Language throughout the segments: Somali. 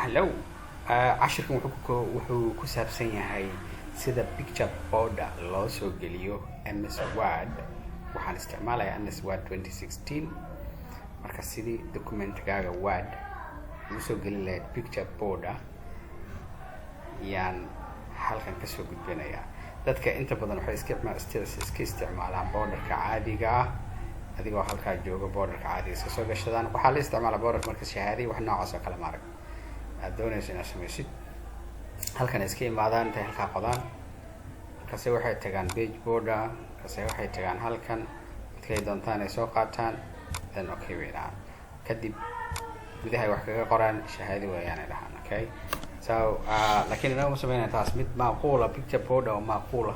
Hello. Cashirkan wuxuu ku saabsan yahay sida picture border loo soo geliyo MS Word. Waxaan isticmaalayaa MS Word 2016. Marka sidii documentkaaga Word ugu soo gelin lahayd picture border yaan halkan ka soo gudbinayaa. Dadka inta badan waxay iska isticmaalaan borderka caadiga ah. adigoo halkaa jooga borderka caadiga iska soo gashadaan. Waxaa la isticmaalaa border marka shahaadii wax noocaas oo kale maarag aad doonayso inaad samaysid. halkan iska imaadaan intay halkaa qodaan, markaase waxay tagaan page border, markaase waxay tagaan halkan midkay doontaan ay soo qaataan, then okay way dhahaan. kadib gudahay wax kaga qoraan shahaadi weeyaan ay dhahaan. Okay, so laakiin inaguma sameynaya taas mid macquula, picture border oo macquula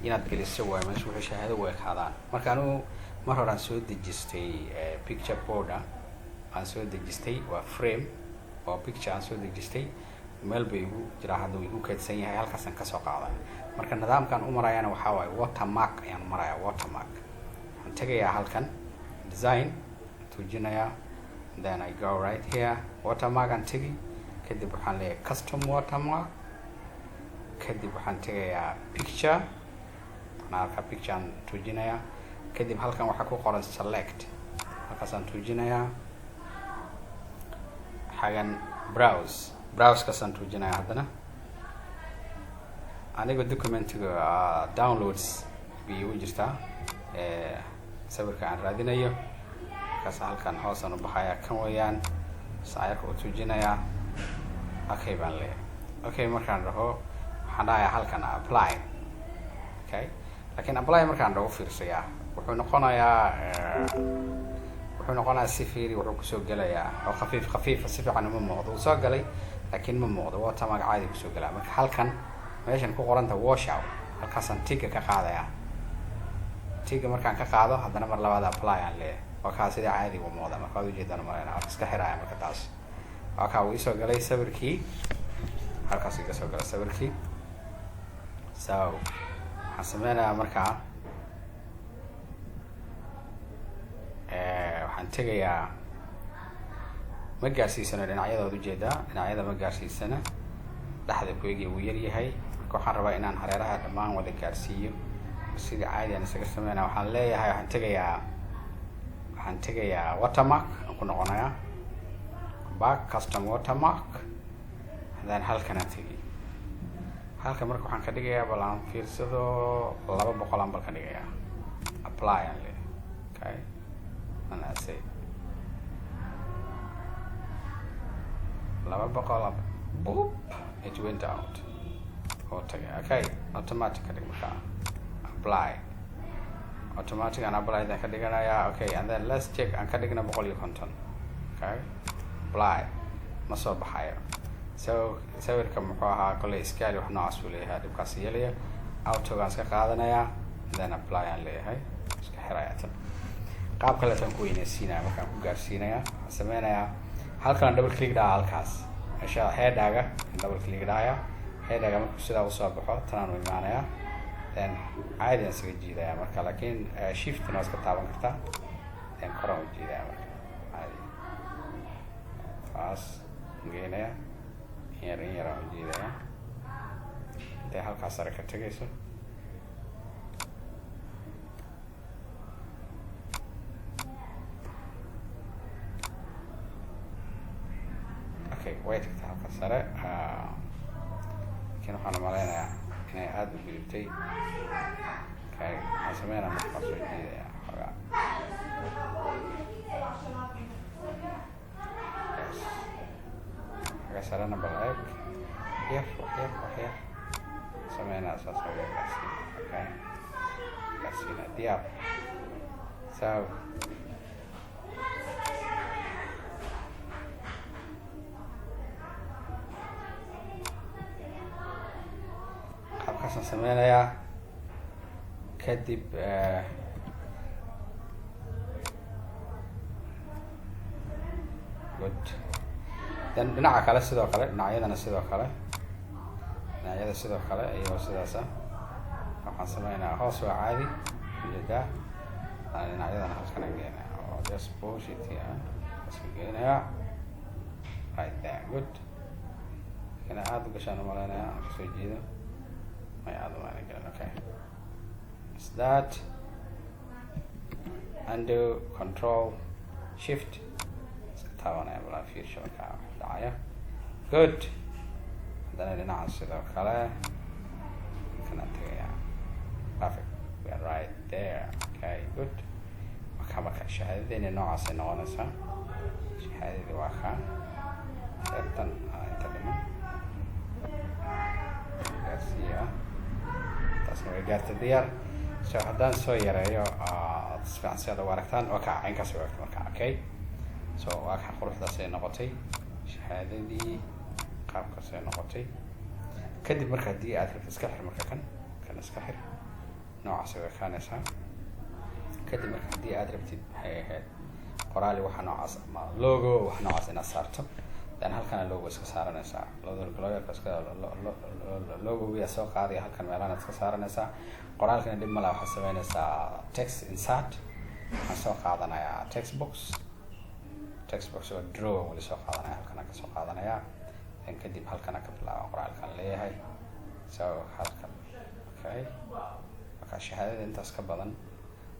inaad geliso waay meesha wuxuu shahaado u ekaadaan. marka anigu mar horaan soo dejistay picture border aan soo dejistay, waa frame oo picture aan soo dejistay, meel bay igu jiraa hadda uu igu kaydsan yahay, halkaasaan kasoo qaaday. marka nidaamkan u marayana waxaa waaye watermark ayaan marayaa. watermark waxaan tegayaa halkan design tuujinayaa, then I go right here watermark aan tegi, kadib waxaan leeyahay custom watermark, kadib waxaan tegayaa picture, halka picture aan tuujinayaa, kadib halkan waxaa ku qoran select, halkaasaan tuujinayaa, xagan browse kasaan tuujinayaa. haddana aniga documentiga downloads bay igu jirtaa sawirka aan raadinayo, markaas halkan hoosaan u baxayaa, kan weeyaan saayarka u tuujinayaa. okay baan leeyahay. okay markaan dhaho waxaan dhahayaa halkan apply. okay, laakiin apply markaan dhaho fiirsayaa wuxuu noqonayaa si fiiri wuxuu kusoo gelayaa oo khafiifa si fiican uma muuqdo. uu soo galay laakiin ma muuqdo, watermark caadi kusoo galaa. marka halkan meeshan ku qoranta wash out, halkaasaan tiga ka qaadayaa. tiga markaan ka qaado haddana mar labaad apply aan leeyahay. waa kaa sidii caadi u muuqda. marka waad ujeedaan marayna iska xiraya. marka taas waa kaa uu isoo galay sawirkii, halkaas iga soo galay sawirkii. so waxaan sameynayaa markaa waxaan tegayaa, ma gaarsiisano dhinacyadooda ujeedaa, dhinacyada ma gaarsiisana, dhexda kuegi wuu yaryahay. marka waxaan rabaa inaan hareeraha dhammaan wada gaarsiiyo sidii caadi aan isaga sameynaya. waxaan leeyahay waxaan tegayaa watermark aan ku noqonayaa back custom watermark, then halkan aan tegi. halkan marka waxaan ka dhigayaa bal aan fiirsado 200 aan bal ka dhigayaa, apply aan leeyahay. okay, and I say 200, boop, it went out. okay, automatic ka dhig markaa apply, automatic aan apply ka dhiganayaa. okay, and then let's check aan ka dhigna 150. okay, apply ma soo baxayo. so sawirka muxuu ahaa kole iskaali wax noocaas uu leeyahay, dhibkaas yeelaya. autogaan iska qaadanayaa, then apply aan leeyahay, iska xirayaa. tan qaab kale tan ku weynaysiinaya. markaan ku gaarsiinayaa waxaan sameynayaa halkan double click dhaha, halkaas meesha headaaga double click dhahaya. headaaga markuu sidaa usoo baxo tanaan u imaanayaa, then caadi aan isaga jiidayaa. marka laakiin shiftna waa iska taaban kartaa, then koraan u jiidayaa. marka caadi taas geynaya, in yar aan u jiidayaa intay halkaas sare ka tegayso. okay, way tagtay halkaas sare. laakiin waxaan umaleynayaa inay aada u gudubtay. okay, waxaan sameynaa marka waan soo jiidayaa xoogaa. xaga sarena bal eeg wax yar sameynaa saas oga gaarsiina. okay, gaarsiina diyaar. so qaabkaasaan sameynayaa. kadib good, then dhinaca kale sidoo kale, dhinacyada sidoo kale iyagoo sidaasa waxaan sameynayaa. hoos waa caadi ujeedaa, dhinacyadana halkana geenaya oo just push it here, iska geenaya right there. good. كنا عاد قشان مالنا كسو جيدا ما يعاد مالنا كنا okay is that undo control shift تابعنا ولا في شبكة دعاية good هذا اللي نعرف سيدا وكلا كنا تيجي perfect we are right there okay good وكما شهادة إن نوع سنونسا شهادة واقع certain انت لما Garcia taasna way gaartay diyaar so haddaan soo yareeyo fiican si aad u aragtaan waa kaa caynkaas u egto markaa okay so waa kaa quruxdaas ay noqotay shahaadadii qaabkaas ay noqotay kadib marka haddii aad rabto iska xir marka kan iska xir noocaas way ekaanaysaa kadib marka haddii aad rabtid maxay ahayd qoraali waxa noocaas ama logo wax noocaas inaad saarto dan halkana logo iska saaranaysaa logo wiya soo qaadaya halkan meelahan iska saaranaysaa qoraalkana dhib mala waxaad samaynaysaa text insert waxaan soo qaadanayaa text box oo draw wali soo qaadanaya halkan ka soo qaadanaya dan kadib halkan ka bilaabo qoraalkan leeyahay so halkan okay marka shahaadada intaas ka badan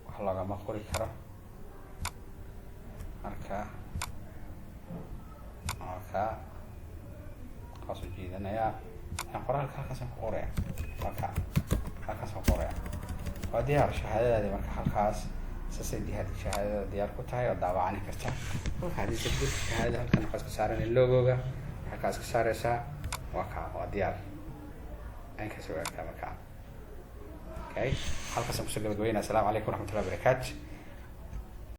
wax lagama qori karo marka قصو جيدنا يا قرآن كاسم قرية كاسم قرية وديار شهادة دي مركا حلقاس سسيدي هذه الشهادة ديار كتاي ودعوا عني كرتا هذه سبب شهادة هل كان قاسم سارن اللوغوغا حلقاس كسارسا وديار أنك سوى كامكا اوكي حلقة سمسوغة بقوينا السلام عليكم ورحمة الله وبركاته